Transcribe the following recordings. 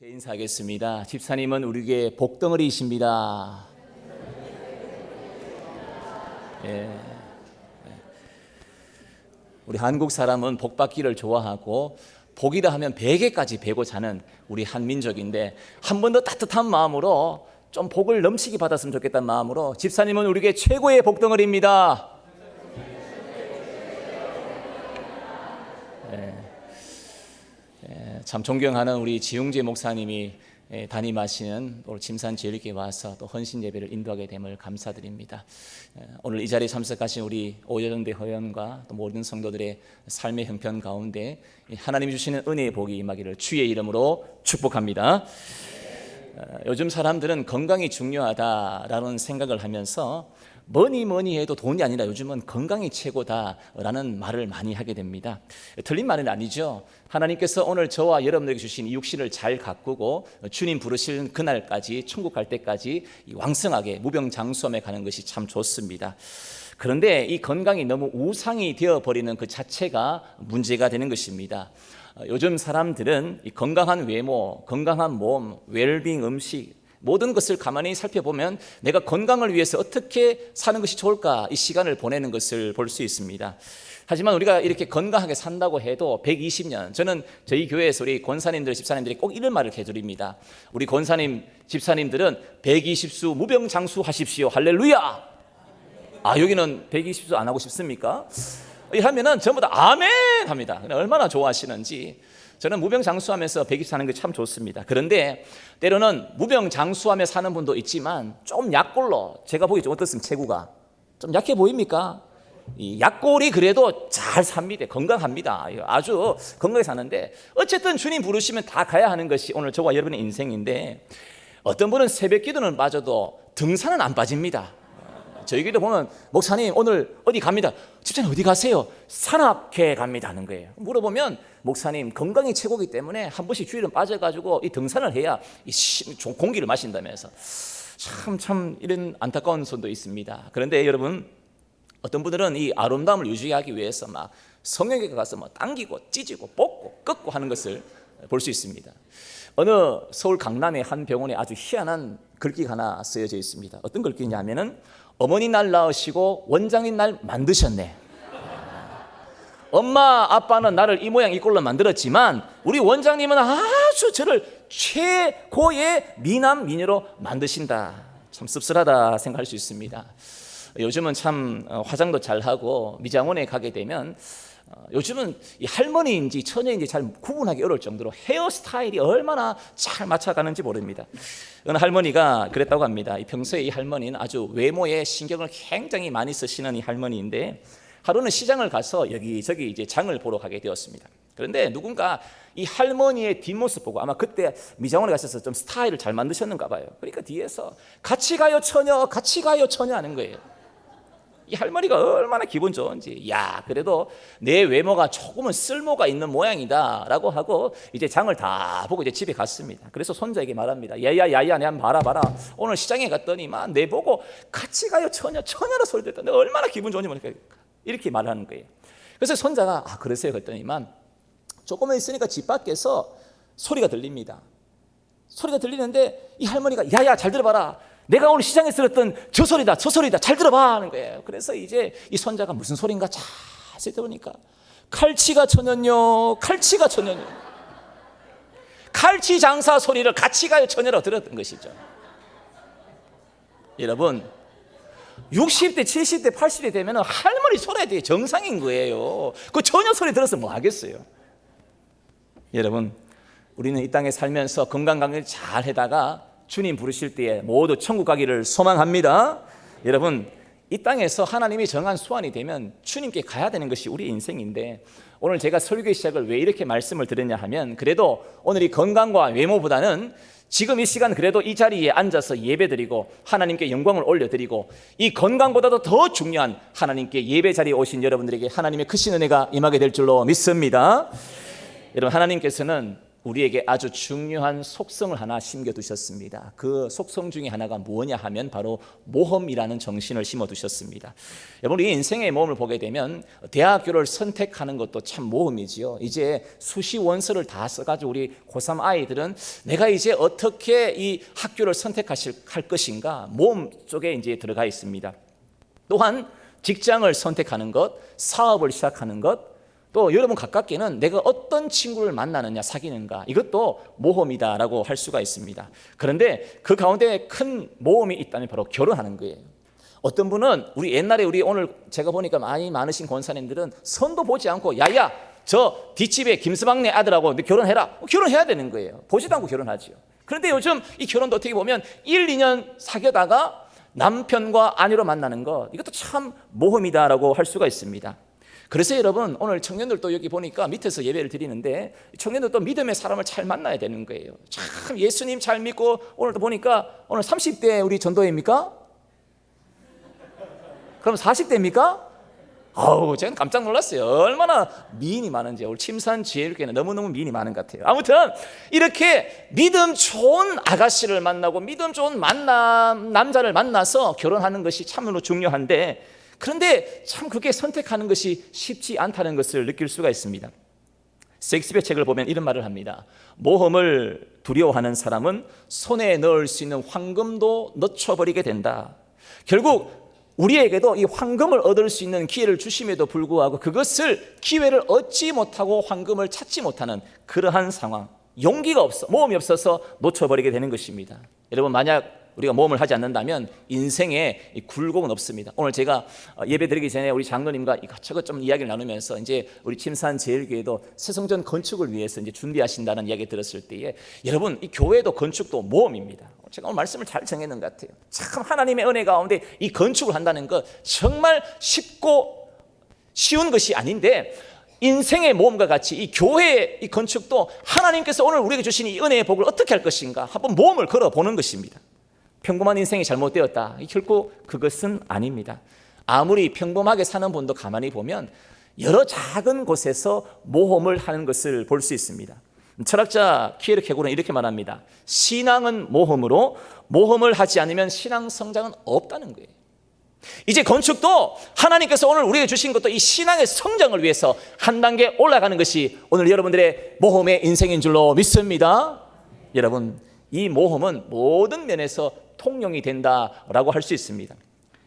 인사하겠습니다. 집사님은 우리에게 복덩어리이십니다. 예. 우리 한국 사람은 복 받기를 좋아하고 복이라 하면 베개까지 베고 자는 우리 한민족인데 한 번 더 따뜻한 마음으로 좀 복을 넘치게 받았으면 좋겠다는 마음으로 집사님은 우리에게 최고의 복덩어리입니다. 참 존경하는 우리 지웅재 목사님이 담임하시는 오늘 침산제일교회 와서 또 헌신 예배를 인도하게 됨을 감사드립니다. 오늘 이 자리에 참석하신 우리 오여정대 회원과 또 모든 성도들의 삶의 형편 가운데 하나님이 주시는 은혜의 복이 임하기를 주의 이름으로 축복합니다. 요즘 사람들은 건강이 중요하다라는 생각을 하면서 뭐니 해도 돈이 아니라 요즘은 건강이 최고다라는 말을 많이 하게 됩니다. 틀린 말은 아니죠. 하나님께서 오늘 저와 여러분에게 주신 이 육신을 잘 가꾸고 주님 부르실 그날까지 천국 갈 때까지 왕성하게 무병장수함에 가는 것이 참 좋습니다. 그런데 이 건강이 너무 우상이 되어버리는 그 자체가 문제가 되는 것입니다. 요즘 사람들은 이 건강한 외모, 건강한 몸, 웰빙 음식 모든 것을 가만히 살펴보면 내가 건강을 위해서 어떻게 사는 것이 좋을까 이 시간을 보내는 것을 볼 수 있습니다. 하지만 우리가 이렇게 건강하게 산다고 해도 120년, 저는 저희 교회에서 우리 권사님들, 집사님들이 꼭 이런 말을 해드립니다. 우리 권사님, 집사님들은 120수 무병장수 하십시오. 할렐루야. 여기는 120수 안 하고 싶습니까? 하면은 전부 다 아멘 합니다. 얼마나 좋아하시는지. 저는 무병장수하면서 120 사는 게 참 좋습니다. 그런데 때로는 무병장수하며 사는 분도 있지만 좀 약골로, 제가 보기 좀 어떻습니까? 체구가 좀 약해 보입니까? 이 약골이 그래도 잘 삽니다. 건강합니다. 아주 건강하게 사는데 어쨌든 주님 부르시면 다 가야 하는 것이 오늘 저와 여러분의 인생인데 어떤 분은 새벽 기도는 빠져도 등산은 안 빠집니다. 저희 교회도 보면 목사님 오늘 어디 갑니다. 집사님 어디 가세요? 산악회 갑니다 하는 거예요. 물어보면 목사님 건강이 최고이기 때문에 한 번씩 주일은 빠져가지고 이 등산을 해야 이 공기를 마신다면서 참 이런 안타까운 손도 있습니다. 그런데 여러분 어떤 분들은 이 아름다움을 유지하기 위해서 막 성형외과 가서 뭐 당기고 찢고 뽑고 꺾고 하는 것을 볼 수 있습니다. 어느 서울 강남의 한 병원에 아주 희한한 글귀가 하나 쓰여져 있습니다. 어떤 글귀냐면은 어머니 날 낳으시고 원장님 날 만드셨네. 엄마 아빠는 나를 이 모양 이 꼴로 만들었지만 우리 원장님은 아주 저를 최고의 미남 미녀로 만드신다. 참 씁쓸하다 생각할 수 있습니다. 요즘은 참 화장도 잘하고 미장원에 가게 되면 요즘은 이 할머니인지 처녀인지 잘 구분하기 어려울 정도로 헤어스타일이 얼마나 잘 맞춰가는지 모릅니다. 어느 할머니가 그랬다고 합니다. 평소에 이 할머니는 아주 외모에 신경을 굉장히 많이 쓰시는 이 할머니인데 하루는 시장을 가서 여기저기 이제 장을 보러 가게 되었습니다. 그런데 누군가 이 할머니의 뒷모습 보고 아마 그때 미장원에 가셔서 좀 스타일을 잘 만드셨는가 봐요. 그러니까 뒤에서 같이 가요 처녀, 같이 가요 처녀 하는 거예요. 이 할머니가 얼마나 기분 좋은지, 야 그래도 내 외모가 조금은 쓸모가 있는 모양이다라고 하고 이제 장을 다 보고 이제 집에 갔습니다. 그래서 손자에게 말합니다. 야야야야, 내 한번 봐라. 오늘 시장에 갔더니만 내 보고 같이 가요 처녀라 소리 듣다. 내가 얼마나 기분 좋은지 모르니까 이렇게 말하는 거예요. 그래서 손자가 그러세요 그랬더니만 조금만 있으니까 집 밖에서 소리가 들립니다. 소리가 들리는데 이 할머니가 야야 잘 들어봐라. 내가 오늘 시장에서 들었던 저 소리다 잘 들어봐 하는 거예요. 그래서 이제 이 손자가 무슨 소린가 자세히 들으니까 칼치가 천연요 칼치 장사 소리를 같이 가요 처녀로 들었던 것이죠. 여러분 60대 70대 80대 되면 할머니 소리에 대해 정상인 거예요. 그 처녀 소리 들었으면 뭐 하겠어요. 여러분 우리는 이 땅에 살면서 건강관리를 잘 해다가 주님 부르실 때에 모두 천국 가기를 소망합니다. 여러분 이 땅에서 하나님이 정한 수완이 되면 주님께 가야 되는 것이 우리 인생인데 오늘 제가 설교 시작을 왜 이렇게 말씀을 드렸냐 하면 그래도 오늘 이 건강과 외모보다는 지금 이 시간 그래도 이 자리에 앉아서 예배드리고 하나님께 영광을 올려드리고 이 건강보다도 더 중요한 하나님께 예배 자리에 오신 여러분들에게 하나님의 크신 은혜가 임하게 될 줄로 믿습니다. 여러분 하나님께서는 우리에게 아주 중요한 속성을 하나 심겨두셨습니다. 그 속성 중에 하나가 뭐냐 하면 바로 모험이라는 정신을 심어두셨습니다. 여러분, 우리 인생의 모험을 보게 되면 대학교를 선택하는 것도 참 모험이지요. 이제 수시 원서를 다 써가지고 우리 고3 아이들은 내가 이제 어떻게 이 학교를 할 것인가 모험 쪽에 이제 들어가 있습니다. 또한 직장을 선택하는 것, 사업을 시작하는 것, 또 여러분 가깝게는 내가 어떤 친구를 만나느냐, 사귀는가, 이것도 모험이다라고 할 수가 있습니다. 그런데 그 가운데 큰 모험이 있다면 바로 결혼하는 거예요. 어떤 분은 우리 오늘 제가 보니까 많으신 권사님들은 선도 보지 않고 야야 저 뒷집에 김서방네 아들하고 결혼해라, 결혼해야 되는 거예요. 보지도 않고 결혼하죠. 그런데 요즘 이 결혼도 어떻게 보면 1, 2년 사귀다가 남편과 아내로 만나는 것, 이것도 참 모험이다라고 할 수가 있습니다. 그래서 여러분, 오늘 청년들도 여기 보니까 밑에서 예배를 드리는데 청년들도 믿음의 사람을 잘 만나야 되는 거예요. 참 예수님 잘 믿고, 오늘도 보니까 오늘 30대 우리 전도회입니까? 그럼 40대입니까? 아우, 제가 깜짝 놀랐어요. 얼마나 미인이 많은지. 우리 침산지혜교회는 너무너무 미인이 많은 것 같아요. 아무튼 이렇게 믿음 좋은 아가씨를 만나고 믿음 좋은 남자를 만나서 결혼하는 것이 참으로 중요한데, 그런데 참 그게 선택하는 것이 쉽지 않다는 것을 느낄 수가 있습니다. 셰익스피어 책을 보면 이런 말을 합니다. 모험을 두려워하는 사람은 손에 넣을 수 있는 황금도 놓쳐버리게 된다. 결국 우리에게도 이 황금을 얻을 수 있는 기회를 주심에도 불구하고 그것을 기회를 얻지 못하고 황금을 찾지 못하는 그러한 상황, 용기가 없어, 모험이 없어서 놓쳐버리게 되는 것입니다. 여러분, 만약 우리가 모험을 하지 않는다면 인생에 굴곡은 없습니다. 오늘 제가 예배 드리기 전에 우리 장로님과 이것저것 좀 이야기를 나누면서 이제 우리 침산제일교회도 새성전 건축을 위해서 이제 준비하신다는 이야기 들었을 때에, 여러분, 이 교회도 건축도 모험입니다. 제가 오늘 말씀을 잘 정했는 것 같아요. 참 하나님의 은혜 가운데 이 건축을 한다는 것 정말 쉽고 쉬운 것이 아닌데, 인생의 모험과 같이 이 교회의 이 건축도 하나님께서 오늘 우리에게 주신 이 은혜의 복을 어떻게 할 것인가 한번 모험을 걸어보는 것입니다. 평범한 인생이 잘못되었다, 결코 그것은 아닙니다. 아무리 평범하게 사는 분도 가만히 보면 여러 작은 곳에서 모험을 하는 것을 볼 수 있습니다. 철학자 키에르케고르는 이렇게 말합니다. 신앙은 모험으로, 모험을 하지 않으면 신앙 성장은 없다는 거예요. 이제 건축도 하나님께서 오늘 우리에게 주신 것도 이 신앙의 성장을 위해서 한 단계 올라가는 것이 오늘 여러분들의 모험의 인생인 줄로 믿습니다. 여러분, 이 모험은 모든 면에서 통용이 된다라고 할 수 있습니다.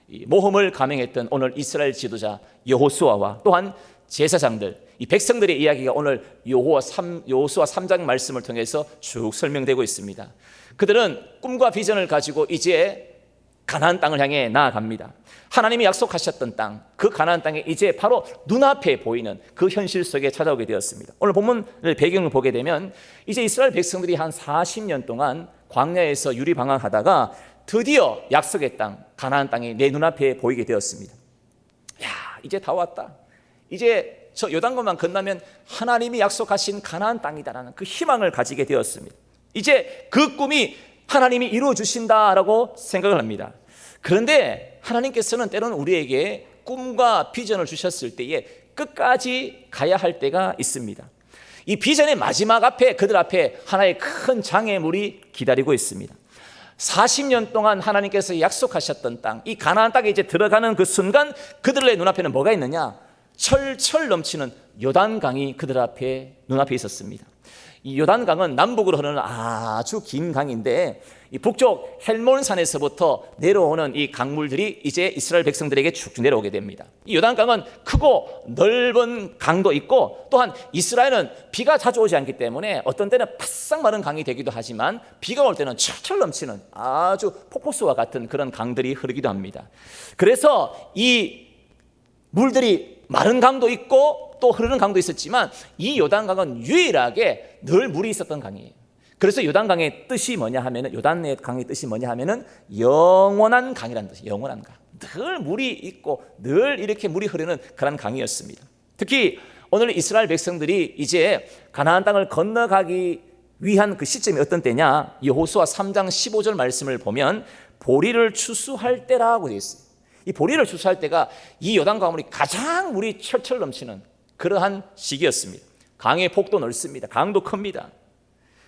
이 모험을 감행했던 오늘 이스라엘 지도자 여호수아와 또한 제사장들, 이 백성들의 이야기가 오늘 여호수아 3장 말씀을 통해서 쭉 설명되고 있습니다. 그들은 꿈과 비전을 가지고 이제 가나안 땅을 향해 나아갑니다. 하나님이 약속하셨던 땅, 그 가나안 땅에 이제 바로 눈앞에 보이는 그 현실 속에 찾아오게 되었습니다. 오늘 본문의 배경을 보게 되면 이제 이스라엘 백성들이 한 40년 동안 광야에서 유리방황하다가 드디어 약속의 땅, 가나안 땅이 내 눈앞에 보이게 되었습니다. 야, 이제 다 왔다. 이제 저 요단강만 건너면 하나님이 약속하신 가나안 땅이다라는 그 희망을 가지게 되었습니다. 이제 그 꿈이 하나님이 이루어 주신다라고 생각을 합니다. 그런데 하나님께서는 때로는 우리에게 꿈과 비전을 주셨을 때에 끝까지 가야 할 때가 있습니다. 이 비전의 마지막 앞에, 그들 앞에 하나의 큰 장애물이 기다리고 있습니다. 40년 동안 하나님께서 약속하셨던 땅, 이 가나안 땅에 이제 들어가는 그 순간 그들의 눈앞에는 뭐가 있느냐? 철철 넘치는 요단강이 그들 앞에 눈앞에 있었습니다. 이 요단강은 남북으로 흐르는 아주 긴 강인데, 이 북쪽 헬몬산에서부터 내려오는 이 강물들이 이제 이스라엘 백성들에게 쭉 내려오게 됩니다. 이 요단강은 크고 넓은 강도 있고, 또한 이스라엘은 비가 자주 오지 않기 때문에 어떤 때는 바싹 마른 강이 되기도 하지만 비가 올 때는 철철 넘치는 아주 폭포수와 같은 그런 강들이 흐르기도 합니다. 그래서 이 물들이 마른 강도 있고 또 흐르는 강도 있었지만 이 요단강은 유일하게 늘 물이 있었던 강이에요. 그래서 요단강의 뜻이 뭐냐 하면은, 요단의 강의 뜻이 뭐냐 하면은 영원한 강이라는 뜻이에요. 영원한 강. 늘 물이 있고 늘 이렇게 물이 흐르는 그런 강이었습니다. 특히 오늘 이스라엘 백성들이 이제 가나안 땅을 건너가기 위한 그 시점이 어떤 때냐? 여호수아 3장 15절 말씀을 보면 보리를 추수할 때라고 되어 있어요. 이 보리를 추수할 때가 이 요단 강물이 가장 물이 철철 넘치는 그러한 시기였습니다. 강의 폭도 넓습니다. 강도 큽니다.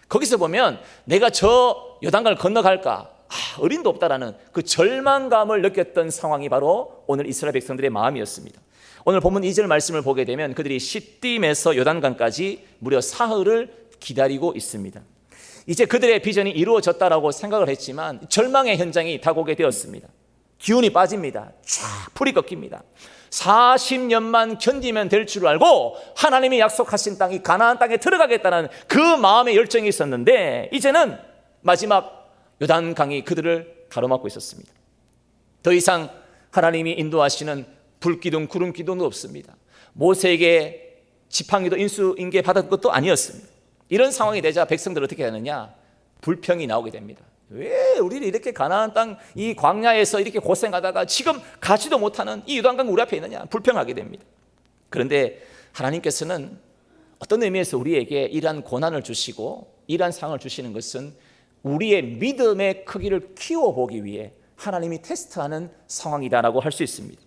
거기서 보면 내가 저 요단강을 건너갈까? 어림도 없다라는 그 절망감을 느꼈던 상황이 바로 오늘 이스라엘 백성들의 마음이었습니다. 오늘 본문 2절 말씀을 보게 되면 그들이 시딤에서 요단강까지 무려 사흘을 기다리고 있습니다. 이제 그들의 비전이 이루어졌다라고 생각을 했지만 절망의 현장이 다가오게 되었습니다. 기운이 빠집니다. 쫙 풀이 꺾입니다. 40년만 견디면 될 줄 알고 하나님이 약속하신 땅, 이 가나안 땅에 들어가겠다는 그 마음의 열정이 있었는데 이제는 마지막 요단강이 그들을 가로막고 있었습니다. 더 이상 하나님이 인도하시는 불기둥 구름기둥도 없습니다. 모세에게 지팡이도 인수인계 받은 것도 아니었습니다. 이런 상황이 되자 백성들 어떻게 하느냐? 불평이 나오게 됩니다. 왜 우리를 이렇게 가나안 땅 이 광야에서 이렇게 고생하다가 지금 가지도 못하는 이 요단강 우리 앞에 있느냐? 불평하게 됩니다. 그런데 하나님께서는 어떤 의미에서 우리에게 이러한 고난을 주시고 이러한 상황을 주시는 것은 우리의 믿음의 크기를 키워보기 위해 하나님이 테스트하는 상황이다라고 할 수 있습니다.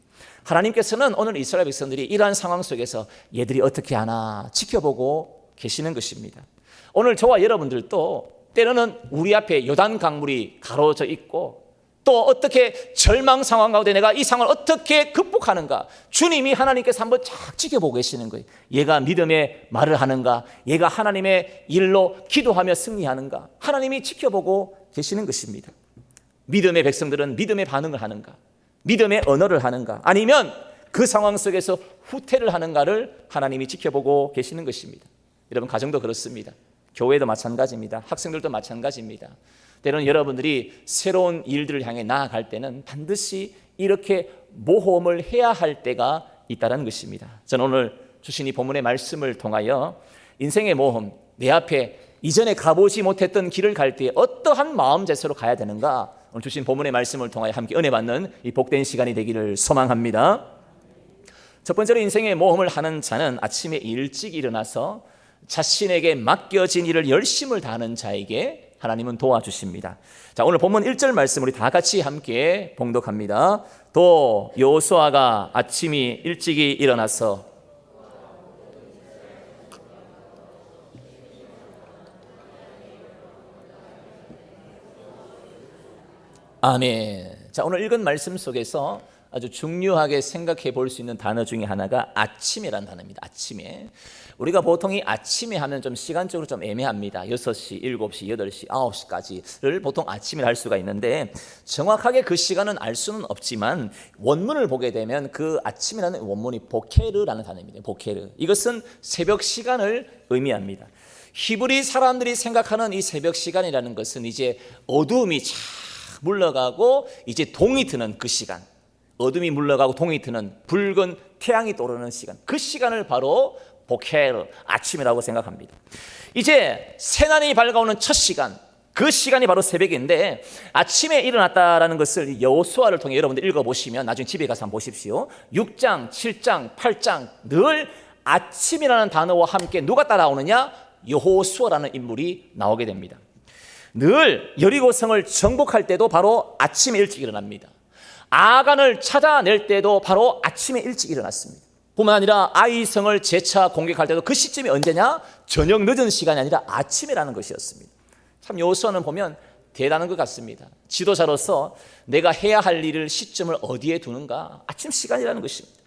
하나님께서는 오늘 이스라엘 백성들이 이러한 상황 속에서 얘들이 어떻게 하나 지켜보고 계시는 것입니다. 오늘 저와 여러분들도 때로는 우리 앞에 요단 강물이 가로져 있고 또 어떻게 절망 상황 가운데 내가 이 상황을 어떻게 극복하는가, 주님이 하나님께서 한번 쫙 지켜보고 계시는 거예요. 얘가 믿음의 말을 하는가, 얘가 하나님의 일로 기도하며 승리하는가, 하나님이 지켜보고 계시는 것입니다. 믿음의 백성들은 믿음의 반응을 하는가, 믿음의 언어를 하는가, 아니면 그 상황 속에서 후퇴를 하는가를 하나님이 지켜보고 계시는 것입니다. 여러분, 가정도 그렇습니다. 교회도 마찬가지입니다. 학생들도 마찬가지입니다. 때로는 여러분들이 새로운 일들을 향해 나아갈 때는 반드시 이렇게 모험을 해야 할 때가 있다는 것입니다. 저는 오늘 주신 이 본문의 말씀을 통하여 인생의 모험, 내 앞에 이전에 가보지 못했던 길을 갈 때 어떠한 마음 자세로 가야 되는가, 오늘 주신 본문의 말씀을 통하여 함께 은혜 받는 이 복된 시간이 되기를 소망합니다. 첫 번째로 인생의 모험을 하는 자는 아침에 일찍 일어나서 자신에게 맡겨진 일을 열심을 다하는 자에게 하나님은 도와주십니다. 자, 오늘 본문 1절 말씀 우리 다 같이 함께 봉독합니다. 또 여호수아가 아침이 일찍이 일어나서 아멘. 자, 오늘 읽은 말씀 속에서 아주 중요하게 생각해 볼 수 있는 단어 중에 하나가 아침이라는 단어입니다. 아침에. 우리가 보통 이 아침에 하면 좀 시간적으로 좀 애매합니다. 6시, 7시, 8시, 9시까지를 보통 아침이라 할 수가 있는데 정확하게 그 시간은 알 수는 없지만 원문을 보게 되면 그 아침이라는 원문이 보케르라는 단어입니다. 보케르. 이것은 새벽 시간을 의미합니다. 히브리 사람들이 생각하는 이 새벽 시간이라는 것은 이제 어두움이 쫙 물러가고 이제 동이 트는 그 시간, 어둠이 물러가고 동이 트는 붉은 태양이 떠오르는 시간, 그 시간을 바로 보케르, 아침이라고 생각합니다. 이제 새날이 밝아오는 첫 시간, 그 시간이 바로 새벽인데 아침에 일어났다라는 것을 여호수아를 통해 여러분들 읽어보시면 나중에 집에 가서 한번 보십시오. 6장, 7장, 8장 늘 아침이라는 단어와 함께 누가 따라오느냐? 여호수아라는 인물이 나오게 됩니다. 늘 여리고성을 정복할 때도 바로 아침에 일찍 일어납니다. 아간을 찾아낼 때도 바로 아침에 일찍 일어났습니다. 뿐만 아니라 아이성을 재차 공격할 때도 그 시점이 언제냐? 저녁 늦은 시간이 아니라 아침이라는 것이었습니다. 참 여호수아는 보면 대단한 것 같습니다. 지도자로서 내가 해야 할 일을 시점을 어디에 두는가? 아침 시간이라는 것입니다.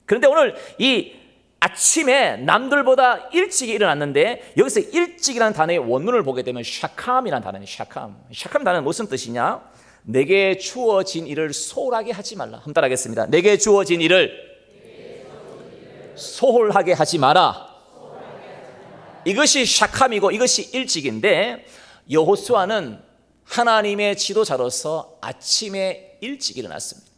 그런데 오늘 이 아침에 남들보다 일찍 일어났는데 여기서 일찍이라는 단어의 원문을 보게 되면 샤캄이라는 단어입니다. 샤캄 단어는 무슨 뜻이냐? 내게 주어진 일을 소홀하게 하지 말라. 한번 따라하겠습니다. 내게 주어진 일을 소홀하게 하지 마라. 이것이 샤캄이고 이것이 일찍인데 여호수아는 하나님의 지도자로서 아침에 일찍 일어났습니다.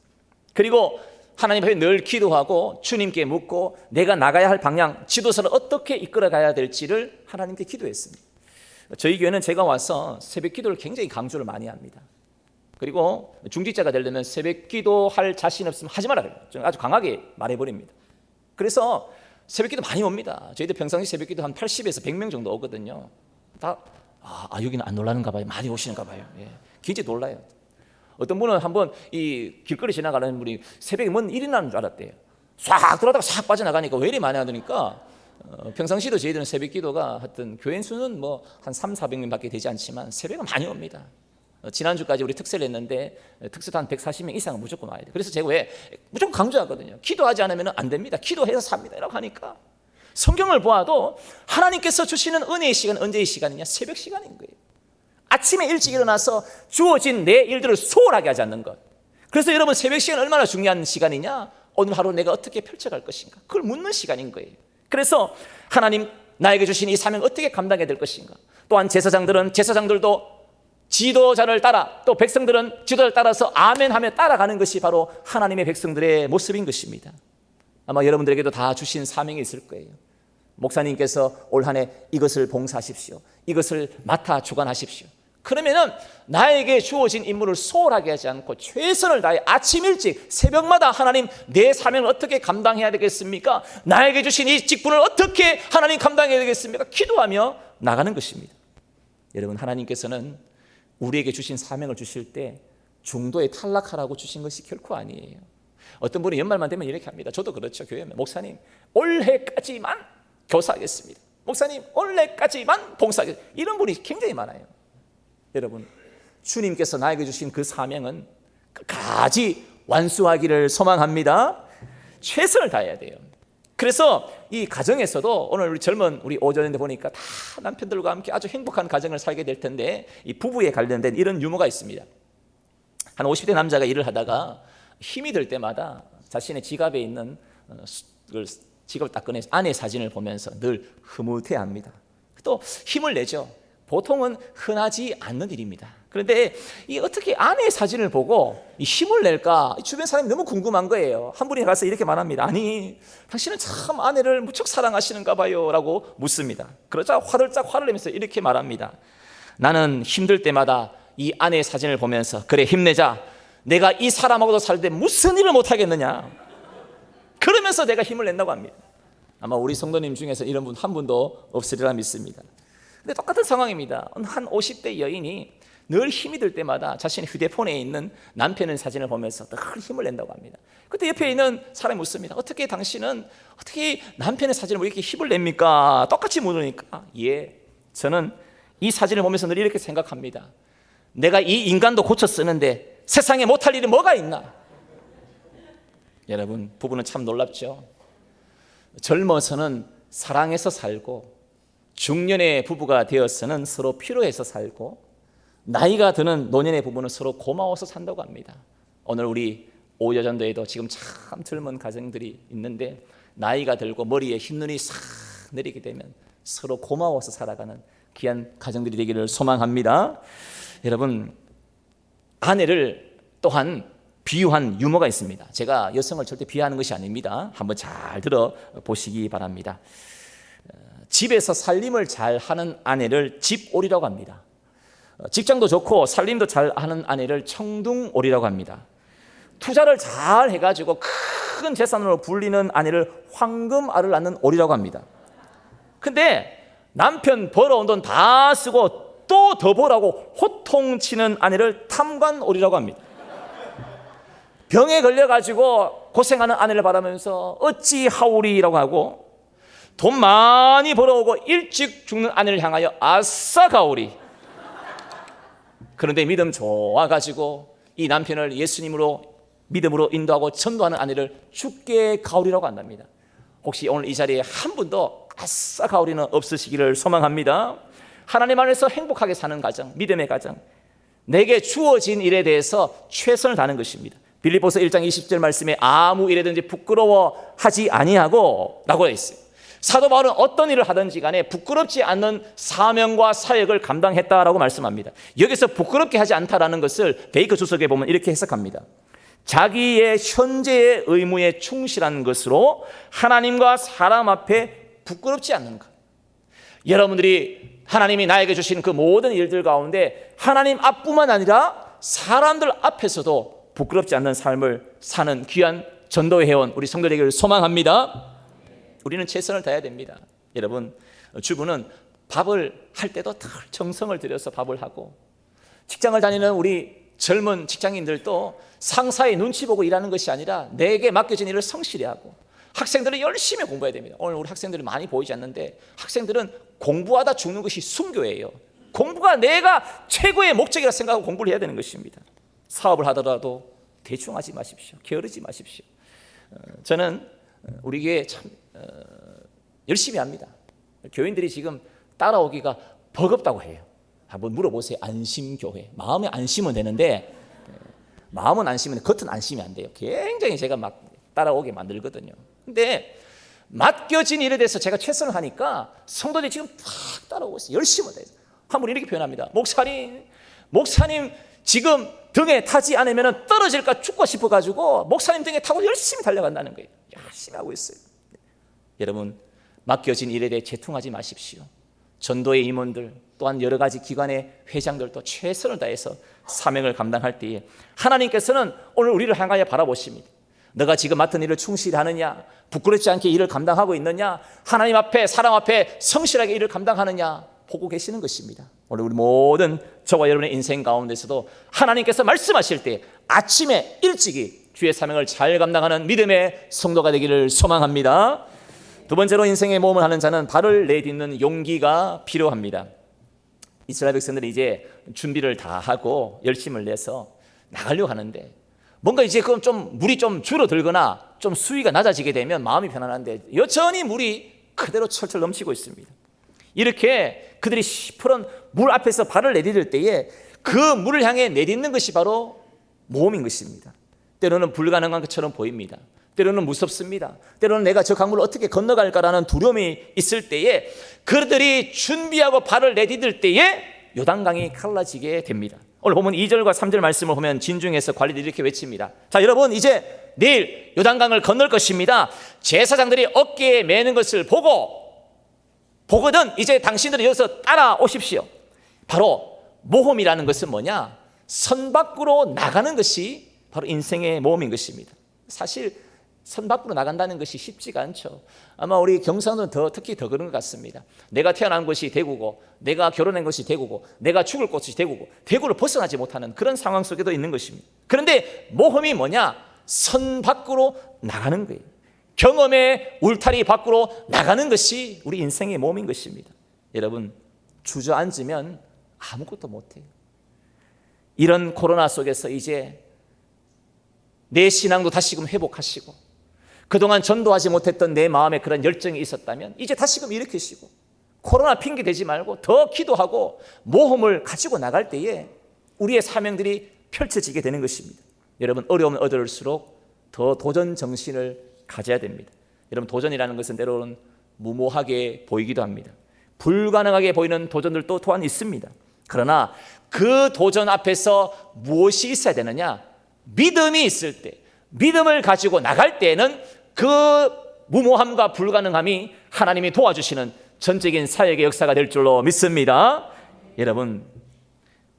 그리고 하나님 앞에 늘 기도하고 주님께 묻고 내가 나가야 할 방향, 지도자를 어떻게 이끌어가야 될지를 하나님께 기도했습니다. 저희 교회는 제가 와서 새벽 기도를 굉장히 강조를 많이 합니다. 그리고 중직자가 되려면 새벽 기도할 자신 없으면 하지 말라 그래요. 저는 아주 강하게 말해버립니다. 그래서 새벽 기도 많이 옵니다. 저희들 평상시 새벽 기도 한 80에서 100명 정도 오거든요. 다 여기는 안 놀라는가 봐요. 많이 오시는가 봐요. 예. 굉장히 놀라요. 어떤 분은 한번 이 길거리 지나가는 분이 새벽에 뭔 일이 나는 줄 알았대요. 싹 들어다가 싹 빠져나가니까 왜 이리 많이 하더니까 평상시도 저희들은 새벽 기도가 하여튼 교인 수는 뭐 한 300~400명밖에 되지 않지만 새벽은 많이 옵니다. 지난주까지 우리 특세를 했는데 특세도 한 140명 이상은 무조건 와야 돼요. 그래서 제가 왜 무조건 강조하거든요. 기도하지 않으면 안 됩니다. 기도해서 삽니다 라고 하니까 성경을 보아도 하나님께서 주시는 은혜의 시간 언제의 시간이냐? 새벽 시간인 거예요. 아침에 일찍 일어나서 주어진 내 일들을 소홀하게 하지 않는 것. 그래서 여러분 새벽 시간 얼마나 중요한 시간이냐? 오늘 하루 내가 어떻게 펼쳐갈 것인가? 그걸 묻는 시간인 거예요. 그래서 하나님 나에게 주신 이 사명 어떻게 감당해야 될 것인가? 또한 제사장들도 지도자를 따라, 또 백성들은 지도자를 따라서 아멘하며 따라가는 것이 바로 하나님의 백성들의 모습인 것입니다. 아마 여러분들에게도 다 주신 사명이 있을 거예요. 목사님께서 올 한 해 이것을 봉사하십시오. 이것을 맡아 주관하십시오. 그러면은 나에게 주어진 임무를 소홀하게 하지 않고 최선을 다해 아침 일찍 새벽마다 하나님 내 사명을 어떻게 감당해야 되겠습니까? 나에게 주신 이 직분을 어떻게 하나님 감당해야 되겠습니까? 기도하며 나가는 것입니다. 여러분, 하나님께서는 우리에게 주신 사명을 주실 때 중도에 탈락하라고 주신 것이 결코 아니에요. 어떤 분이 연말만 되면 이렇게 합니다. 저도 그렇죠. 교회에 목사님 올해까지만 교사하겠습니다. 목사님 올해까지만 봉사하겠습니다. 이런 분이 굉장히 많아요. 여러분, 주님께서 나에게 주신 그 사명은 끝까지 완수하기를 소망합니다. 최선을 다해야 돼요. 그래서 이 가정에서도 오늘 우리 젊은 우리 오전에 보니까 다 남편들과 함께 아주 행복한 가정을 살게 될 텐데 이 부부에 관련된 이런 유머가 있습니다. 한 50대 남자가 일을 하다가 힘이 들 때마다 자신의 지갑에 있는 지갑을 딱 꺼내서 아내 사진을 보면서 늘 흐뭇해합니다. 또 힘을 내죠. 보통은 흔하지 않는 일입니다. 그런데 이 어떻게 아내의 사진을 보고 이 힘을 낼까? 주변 사람이 너무 궁금한 거예요. 한 분이 가서 이렇게 말합니다. 아니, 당신은 참 아내를 무척 사랑하시는가 봐요 라고 묻습니다. 그러자 화들짝 화를 내면서 이렇게 말합니다. 나는 힘들 때마다 이 아내의 사진을 보면서 그래 힘내자. 내가 이 사람하고도 살 때 무슨 일을 못하겠느냐. 그러면서 내가 힘을 낸다고 합니다. 아마 우리 성도님 중에서 이런 분 한 분도 없으리라 믿습니다. 근데 똑같은 상황입니다. 한 50대 여인이 늘 힘이 들 때마다 자신의 휴대폰에 있는 남편의 사진을 보면서 늘 힘을 낸다고 합니다. 그때 옆에 있는 사람이 묻습니다. 어떻게 당신은 어떻게 남편의 사진을 왜 이렇게 힘을 냅니까? 똑같이 묻으니까 예, 저는 이 사진을 보면서 늘 이렇게 생각합니다. 내가 이 인간도 고쳐 쓰는데 세상에 못할 일이 뭐가 있나? 여러분, 부부는 참 놀랍죠. 젊어서는 사랑해서 살고 중년의 부부가 되어서는 서로 필요해서 살고 나이가 드는 노년의 부부는 서로 고마워서 산다고 합니다. 오늘 우리 오여전도에도 지금 참 젊은 가정들이 있는데 나이가 들고 머리에 흰눈이 싹 내리게 되면 서로 고마워서 살아가는 귀한 가정들이 되기를 소망합니다. 여러분, 아내를 또한 비유한 유머가 있습니다. 제가 여성을 절대 비하하는 것이 아닙니다. 한번 잘 들어보시기 바랍니다. 집에서 살림을 잘하는 아내를 집오리라고 합니다. 직장도 좋고 살림도 잘하는 아내를 청둥오리라고 합니다. 투자를 잘 해가지고 큰 재산으로 불리는 아내를 황금알을 낳는 오리라고 합니다. 근데 남편 벌어온 돈 다 쓰고 또 더 벌라고 호통치는 아내를 탐관오리라고 합니다. 병에 걸려가지고 고생하는 아내를 바라면서 어찌하오리라고 하고 돈 많이 벌어오고 일찍 죽는 아내를 향하여 아싸 가오리. 그런데 믿음 좋아가지고 이 남편을 예수님으로 믿음으로 인도하고 전도하는 아내를 죽게 가오리라고 한답니다. 혹시 오늘 이 자리에 한 분도 아싸 가오리는 없으시기를 소망합니다. 하나님 안에서 행복하게 사는 가정, 믿음의 가정, 내게 주어진 일에 대해서 최선을 다하는 것입니다. 빌립보서 1장 20절 말씀에 아무 일에든지 부끄러워하지 아니하고 라고 했어요. 사도 바울은 어떤 일을 하든지 간에 부끄럽지 않는 사명과 사역을 감당했다라고 말씀합니다. 여기서 부끄럽게 하지 않다라는 것을 베이커 주석에 보면 이렇게 해석합니다. 자기의 현재의 의무에 충실한 것으로 하나님과 사람 앞에 부끄럽지 않는 것. 여러분들이 하나님이 나에게 주신 그 모든 일들 가운데 하나님 앞뿐만 아니라 사람들 앞에서도 부끄럽지 않는 삶을 사는 귀한 전도회 회원 우리 성도 되기를 소망합니다. 우리는 최선을 다해야 됩니다. 여러분, 주부는 밥을 할 때도 늘 정성을 들여서 밥을 하고 직장을 다니는 우리 젊은 직장인들도 상사의 눈치 보고 일하는 것이 아니라 내게 맡겨진 일을 성실히 하고 학생들은 열심히 공부해야 됩니다. 오늘 우리 학생들이 많이 보이지 않는데 학생들은 공부하다 죽는 것이 순교예요. 공부가 내가 최고의 목적이라 생각하고 공부를 해야 되는 것입니다. 사업을 하더라도 대충 하지 마십시오. 게으르지 마십시오. 저는 우리 교회 참 열심히 합니다. 교인들이 지금 따라오기가 버겁다고 해요. 한번 물어보세요. 안심교회. 마음에 안심은 되는데 마음은 안심은 겉은 안심이 안 돼요. 굉장히 제가 막 따라오게 만들거든요. 근데 맡겨진 일에 대해서 제가 최선을 하니까 성도들이 지금 탁 따라오고 있어요. 열심히 돼요. 한 분 이렇게 표현합니다. 목사님 지금 등에 타지 않으면 떨어질까 죽고 싶어가지고 목사님 등에 타고 열심히 달려간다는 거예요. 열심히 하고 있어요. 여러분, 맡겨진 일에 대해 재통하지 마십시오. 전도의 임원들 또한 여러 가지 기관의 회장들도 최선을 다해서 사명을 감당할 때에 하나님께서는 오늘 우리를 향하여 바라보십니다. 너가 지금 맡은 일을 충실히 하느냐, 부끄럽지 않게 일을 감당하고 있느냐, 하나님 앞에 사람 앞에 성실하게 일을 감당하느냐 보고 계시는 것입니다. 오늘 우리 모든 저와 여러분의 인생 가운데서도 하나님께서 말씀하실 때 아침에 일찍이 주의 사명을 잘 감당하는 믿음의 성도가 되기를 소망합니다. 두 번째로 인생의 모험을 하는 자는 발을 내딛는 용기가 필요합니다. 이스라엘 백성들이 이제 준비를 다 하고 열심을 내서 나가려고 하는데 뭔가 이제 그럼 좀 물이 좀 줄어들거나 좀 수위가 낮아지게 되면 마음이 편안한데 여전히 물이 그대로 철철 넘치고 있습니다. 이렇게 그들이 시퍼런 물 앞에서 발을 내디딜 때에 그 물을 향해 내딛는 것이 바로 모험인 것입니다. 때로는 불가능한 것처럼 보입니다. 때로는 무섭습니다. 때로는 내가 저 강물을 어떻게 건너갈까라는 두려움이 있을 때에 그들이 준비하고 발을 내디딜 때에 요단강이 갈라지게 됩니다. 오늘 보면 2절과 3절 말씀을 보면 진중에서 관리들이 이렇게 외칩니다. 자, 여러분 이제 내일 요단강을 건널 것입니다. 제사장들이 어깨에 매는 것을 보거든 이제 당신들이 여기서 따라오십시오. 바로 모험이라는 것은 뭐냐? 선 밖으로 나가는 것이 바로 인생의 모험인 것입니다. 사실 선 밖으로 나간다는 것이 쉽지가 않죠. 아마 우리 경상도는 특히 더 그런 것 같습니다. 내가 태어난 곳이 대구고 내가 결혼한 곳이 대구고 내가 죽을 곳이 대구고 대구를 벗어나지 못하는 그런 상황 속에도 있는 것입니다. 그런데 모험이 뭐냐? 선 밖으로 나가는 거예요. 경험의 울타리 밖으로 나가는 것이 우리 인생의 모험인 것입니다. 여러분, 주저앉으면 아무것도 못해요. 이런 코로나 속에서 이제 내 신앙도 다시금 회복하시고 그동안 전도하지 못했던 내 마음에 그런 열정이 있었다면 이제 다시금 일으키시고 코로나 핑계 대지 말고 더 기도하고 모험을 가지고 나갈 때에 우리의 사명들이 펼쳐지게 되는 것입니다. 여러분, 어려움을 얻을수록 더 도전 정신을 가져야 됩니다. 여러분, 도전이라는 것은 때로는 무모하게 보이기도 합니다. 불가능하게 보이는 도전들도 또한 있습니다. 그러나 그 도전 앞에서 무엇이 있어야 되느냐? 믿음이 있을 때, 믿음을 가지고 나갈 때에는 그 무모함과 불가능함이 하나님이 도와주시는 전적인 사역의 역사가 될 줄로 믿습니다. 여러분,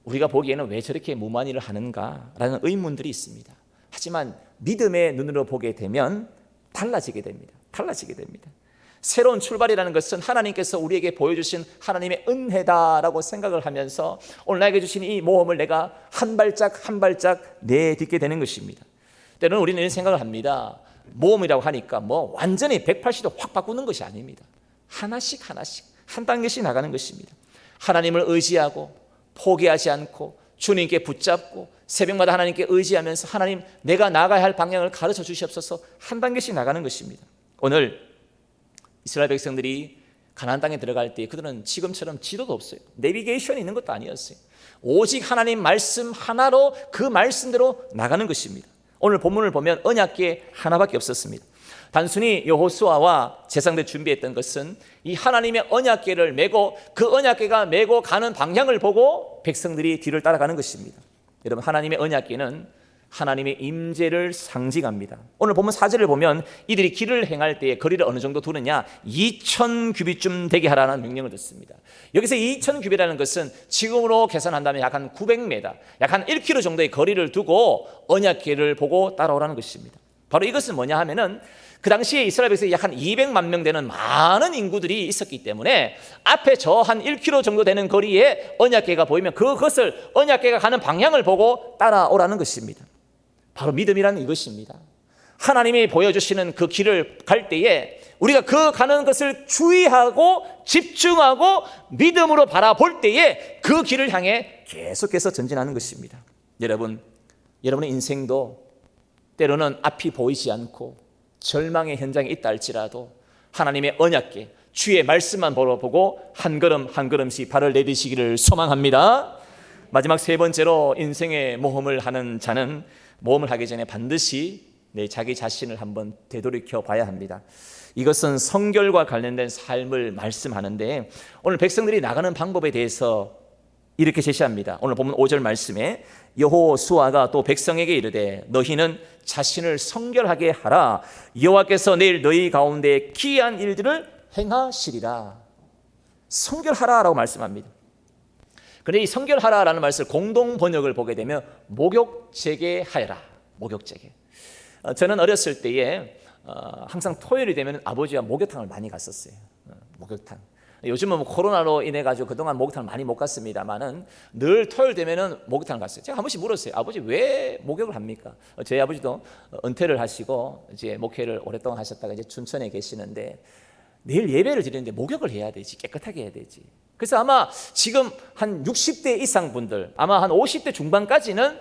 우리가 보기에는 왜 저렇게 무모한 일을 하는가라는 의문들이 있습니다. 하지만 믿음의 눈으로 보게 되면 달라지게 됩니다. 새로운 출발이라는 것은 하나님께서 우리에게 보여주신 하나님의 은혜다라고 생각을 하면서 오늘 나에게 주신 이 모험을 내가 한 발짝 한 발짝 내딛게 되는 것입니다. 때로는 우리는 이런 생각을 합니다. 모험이라고 하니까 뭐 완전히 180도 확 바꾸는 것이 아닙니다. 하나씩 한 단계씩 나가는 것입니다. 하나님을 의지하고 포기하지 않고 주님께 붙잡고 새벽마다 하나님께 의지하면서 하나님, 내가 나가야 할 방향을 가르쳐 주시옵소서 한 단계씩 나가는 것입니다. 오늘 이스라엘 백성들이 가나안 땅에 들어갈 때 그들은 지금처럼 지도도 없어요. 내비게이션이 있는 것도 아니었어요. 오직 하나님 말씀 하나로 그 말씀대로 나가는 것입니다. 오늘 본문을 보면 언약궤 하나밖에 없었습니다. 단순히 여호수아와 제사장들 준비했던 것은 이 하나님의 언약궤를 메고 그 언약궤가 메고 가는 방향을 보고 백성들이 뒤를 따라가는 것입니다. 여러분, 하나님의 언약궤는 하나님의 임재를 상징합니다. 오늘 보면 4절을 보면 이들이 길을 행할 때에 거리를 어느 정도 두느냐? 2000규빗쯤 되게 하라는 명령을 듣습니다. 여기서 2000규빗이라는 것은 지금으로 계산한다면 약 한 900m, 약 한 1km 정도의 거리를 두고 언약궤를 보고 따라오라는 것입니다. 바로 이것은 뭐냐 하면은 그 당시에 이스라엘 백성이 약 한 200만 명 되는 많은 인구들이 있었기 때문에 앞에 저 한 1km 정도 되는 거리에 언약궤가 보이면 그것을 언약궤가 가는 방향을 보고 따라오라는 것입니다. 바로 믿음이라는 이것입니다. 하나님이 보여주시는 그 길을 갈 때에 우리가 그 가는 것을 주의하고 집중하고 믿음으로 바라볼 때에 그 길을 향해 계속해서 전진하는 것입니다. 여러분의 인생도 때로는 앞이 보이지 않고 절망의 현장에 있다 할지라도 하나님의 언약궤 주의 말씀만 보고 한 걸음 한 걸음씩 발을 내디시기를 소망합니다. 마지막 세 번째로 인생의 모험을 하는 자는 모험을 하기 전에 반드시 자기 자신을 한번 되돌이켜 봐야 합니다. 이것은 성결과 관련된 삶을 말씀하는데 오늘 백성들이 나가는 방법에 대해서 이렇게 제시합니다. 오늘 보면 5절 말씀에 여호수아가 또 백성에게 이르되 너희는 자신을 성결하게 하라. 여호와께서 내일 너희 가운데 기이한 일들을 행하시리라. 성결하라라고 말씀합니다. 그런데 이 성결하라라는 말씀을 공동 번역을 보게 되면 목욕제게하여라. 목욕제게. 저는 어렸을 때에 항상 토요일이 되면 아버지와 목욕탕을 많이 갔었어요. 목욕탕. 요즘은 뭐 코로나로 인해 가지고 그동안 목욕탕을 많이 못 갔습니다만은 늘 토요일 되면은 목욕탕을 갔어요. 제가 한 번씩 물었어요. 아버지 왜 목욕을 합니까? 저희 아버지도 은퇴를 하시고 이제 목회를 오랫동안 하셨다가 이제 춘천에 계시는데 내일 예배를 드리는데 목욕을 해야 되지, 깨끗하게 해야 되지. 그래서 아마 지금 한 60대 이상 분들, 아마 한 50대 중반까지는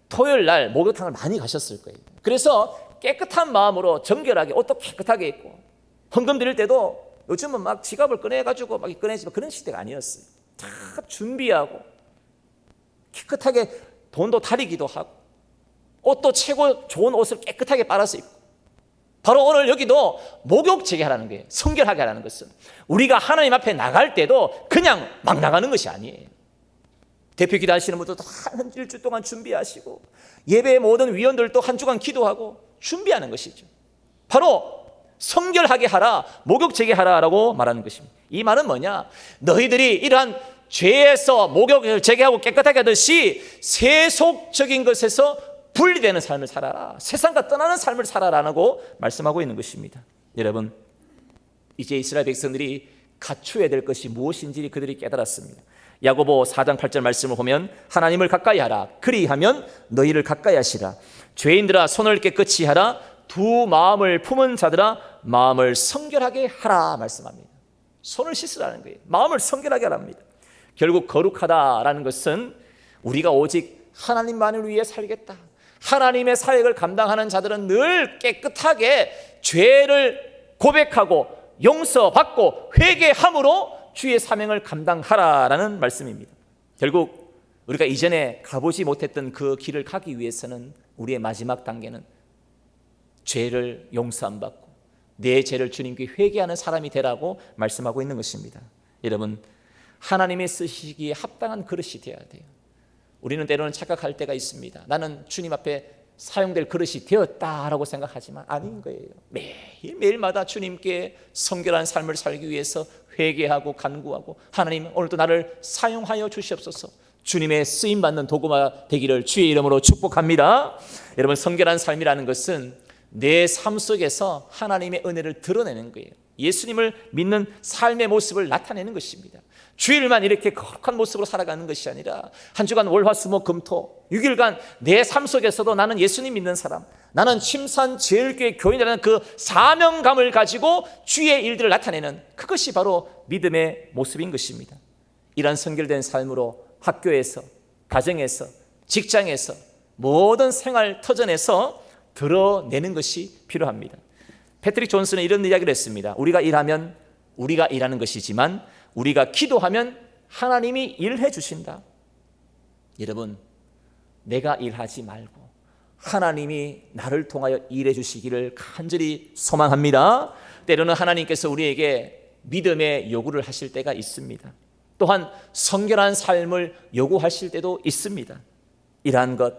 토요일 날 목욕탕을 많이 가셨을 거예요. 그래서 깨끗한 마음으로 정결하게 옷도 깨끗하게 입고 헌금 드릴 때도 요즘은 막 지갑을 꺼내가지고 막 꺼내지만 그런 시대가 아니었어요. 다 준비하고 깨끗하게 돈도 타리기도 하고 옷도 최고 좋은 옷을 깨끗하게 빨아서 입고 바로 오늘 여기도 목욕제게 하라는 거예요. 성결하게 하라는 것은 우리가 하나님 앞에 나갈 때도 그냥 막 나가는 것이 아니에요. 대표 기도하시는 분들도 한 일주일 동안 준비하시고 예배의 모든 위원들도 한 주간 기도하고 준비하는 것이죠. 바로 성결하게 하라, 목욕제게 하라라고 말하는 것입니다. 이 말은 뭐냐? 너희들이 이러한 죄에서 목욕을 제게하고 깨끗하게 하듯이 세속적인 것에서 분리되는 삶을 살아라. 세상과 떠나는 삶을 살아라라고 말씀하고 있는 것입니다. 여러분, 이제 이스라엘 백성들이 갖추어야 될 것이 무엇인지 그들이 깨달았습니다. 야고보 4장 8절 말씀을 보면 하나님을 가까이 하라. 그리하면 너희를 가까이 하시라. 죄인들아 손을 깨끗이 하라. 두 마음을 품은 자들아 마음을 성결하게 하라 말씀합니다. 손을 씻으라는 거예요. 마음을 성결하게 하랍니다. 결국 거룩하다라는 것은 우리가 오직 하나님만을 위해 살겠다. 하나님의 사역을 감당하는 자들은 늘 깨끗하게 죄를 고백하고 용서받고 회개함으로 주의 사명을 감당하라라는 말씀입니다. 결국 우리가 이전에 가보지 못했던 그 길을 가기 위해서는 우리의 마지막 단계는 죄를 용서 안 받고 내 죄를 주님께 회개하는 사람이 되라고 말씀하고 있는 것입니다. 여러분, 하나님이 쓰시기에 합당한 그릇이 되어야 돼요. 우리는 때로는 착각할 때가 있습니다. 나는 주님 앞에 사용될 그릇이 되었다라고 생각하지만 아닌 거예요. 매일마다 주님께 성결한 삶을 살기 위해서 회개하고 간구하고 하나님 오늘도 나를 사용하여 주시옵소서. 주님의 쓰임받는 도구가 되기를 주의 이름으로 축복합니다. 여러분, 성결한 삶이라는 것은 내 삶 속에서 하나님의 은혜를 드러내는 거예요. 예수님을 믿는 삶의 모습을 나타내는 것입니다. 주일만 이렇게 거룩한 모습으로 살아가는 것이 아니라 한 주간 월화수목금토 6일간 내 삶 속에서도 나는 예수님 믿는 사람, 나는 침산제일교회 교인이라는 그 사명감을 가지고 주의 일들을 나타내는 그것이 바로 믿음의 모습인 것입니다. 이런 성결된 삶으로 학교에서, 가정에서, 직장에서, 모든 생활 터전에서 드러내는 것이 필요합니다. 패트릭 존슨은 이런 이야기를 했습니다. 우리가 일하면 우리가 일하는 것이지만 우리가 기도하면 하나님이 일해 주신다. 여러분, 내가 일하지 말고 하나님이 나를 통하여 일해 주시기를 간절히 소망합니다. 때로는 하나님께서 우리에게 믿음의 요구를 하실 때가 있습니다. 또한 성결한 삶을 요구하실 때도 있습니다. 이러한 것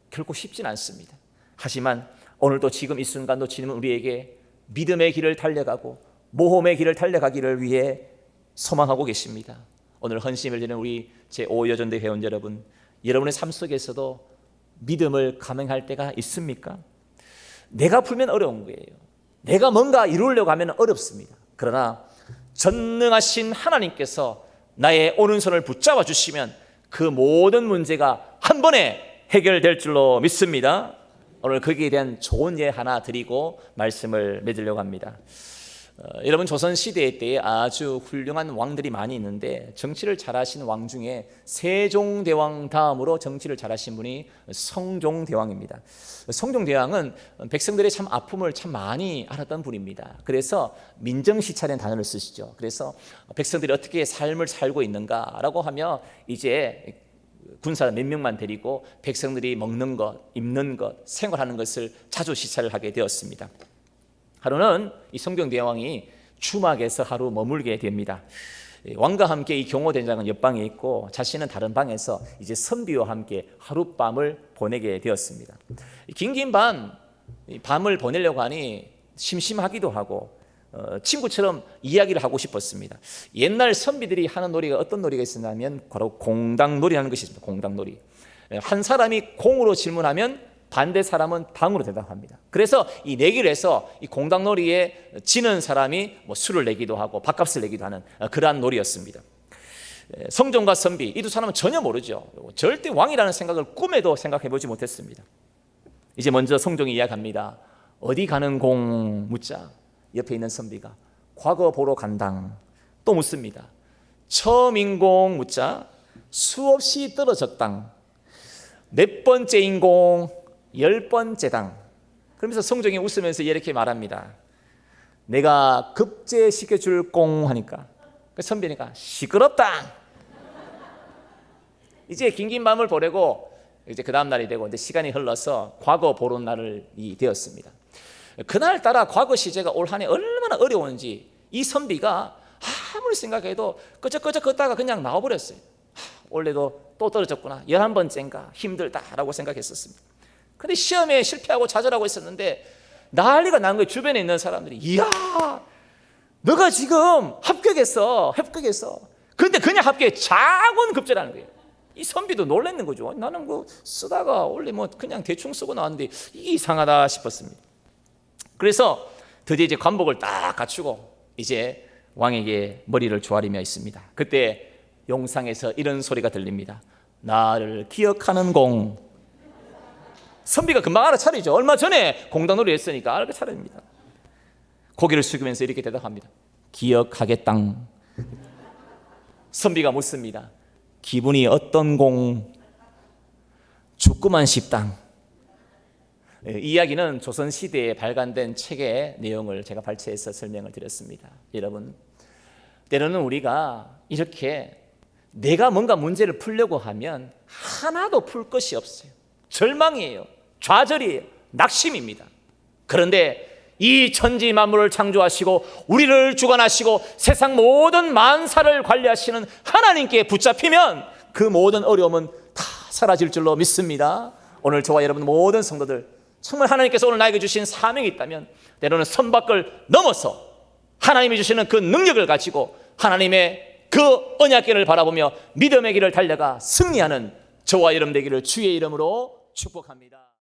결코 쉽진 않습니다. 하지만 오늘도 지금 이 순간도 주님은 우리에게 믿음의 길을 달려가고 모험의 길을 달려가기를 위해 소망하고 계십니다. 오늘 헌신을 드리는 우리 제5여전대 회원 여러분, 여러분의 삶 속에서도 믿음을 감행할 때가 있습니까? 내가 풀면 어려운 거예요. 내가 뭔가 이루려고 하면 어렵습니다. 그러나 전능하신 하나님께서 나의 오른손을 붙잡아 주시면 그 모든 문제가 한 번에 해결될 줄로 믿습니다. 오늘 거기에 대한 좋은 예 하나 드리고 말씀을 맺으려고 합니다. 여러분, 조선시대 때 아주 훌륭한 왕들이 많이 있는데 정치를 잘하신 왕 중에 세종대왕 다음으로 정치를 잘하신 분이 성종대왕입니다. 성종대왕은 백성들의 참 아픔을 참 많이 알았던 분입니다. 그래서 민정시찰이라는 단어를 쓰시죠. 그래서 백성들이 어떻게 삶을 살고 있는가라고 하며 이제 군사 몇 명만 데리고 백성들이 먹는 것, 입는 것, 생활하는 것을 자주 시찰을 하게 되었습니다. 하루는 이 성종대왕이 주막에서 하루 머물게 됩니다. 왕과 함께 이 경호대장은 옆방에 있고 자신은 다른 방에서 이제 선비와 함께 하룻밤을 보내게 되었습니다. 긴긴 밤을 보내려고 하니 심심하기도 하고 친구처럼 이야기를 하고 싶었습니다. 옛날 선비들이 하는 놀이가 어떤 놀이가 있었냐면 바로 공당놀이라는 것이 있습니다. 공당놀이. 한 사람이 공으로 질문하면 반대 사람은 당으로 대답합니다. 그래서 이 내기를 해서 이 공당놀이에 지는 사람이 뭐 술을 내기도 하고 밥값을 내기도 하는 그러한 놀이였습니다. 성종과 선비 이 두 사람은 전혀 모르죠. 절대 왕이라는 생각을 꿈에도 생각해보지 못했습니다. 이제 먼저 성종이 이야기합니다. 어디 가는 공 묻자 옆에 있는 선비가 과거 보러 간당. 또 묻습니다. 처음인 공 묻자 수없이 떨어졌당. 몇 번째인 공 10번째당. 그러면서 성종이 웃으면서 이렇게 말합니다. 내가 급제시켜줄 공 하니까 그 선비니까 시끄럽다. 이제 긴긴 밤을 보내고 이제 그 다음 날이 되고 이제 시간이 흘러서 과거 보는 날이 되었습니다. 그날따라 과거 시제가 올 한 해 얼마나 어려웠는지 이 선비가 아무리 생각해도 끄적끄적 걷다가 그냥 나와버렸어요. 원래도 또 떨어졌구나. 11번째인가 힘들다라고 생각했었습니다. 근데 시험에 실패하고 좌절하고 있었는데 난리가 난 거예요. 주변에 있는 사람들이 이야 너가 지금 합격했어. 근데 그냥 합격에 작은 급제라는 거예요. 이 선비도 놀랐는 거죠. 나는 뭐 쓰다가 원래 뭐 그냥 대충 쓰고 나왔는데 이게 이상하다 싶었습니다. 그래서 드디어 이제 관복을 딱 갖추고 이제 왕에게 머리를 조아리며 있습니다. 그때 용상에서 이런 소리가 들립니다. 나를 기억하는 공. 선비가 금방 알아차리죠. 얼마 전에 공당놀이 했으니까 알아차립니다. 고개를 숙이면서 이렇게 대답합니다. 기억하겠당. 선비가 묻습니다. 기분이 어떤 공? 죽구만 싶당. 이 이야기는 조선시대에 발간된 책의 내용을 제가 발췌해서 설명을 드렸습니다. 여러분, 때로는 우리가 이렇게 내가 뭔가 문제를 풀려고 하면 하나도 풀 것이 없어요. 절망이에요. 좌절이에요. 낙심입니다. 그런데 이 천지 만물을 창조하시고 우리를 주관하시고 세상 모든 만사를 관리하시는 하나님께 붙잡히면 그 모든 어려움은 다 사라질 줄로 믿습니다. 오늘 저와 여러분 모든 성도들 정말 하나님께서 오늘 나에게 주신 사명이 있다면 때로는 선밖을 넘어서 하나님이 주시는 그 능력을 가지고 하나님의 그 언약궤를 바라보며 믿음의 길을 달려가 승리하는 저와 여러분 되기를 주의 이름으로 축복합니다.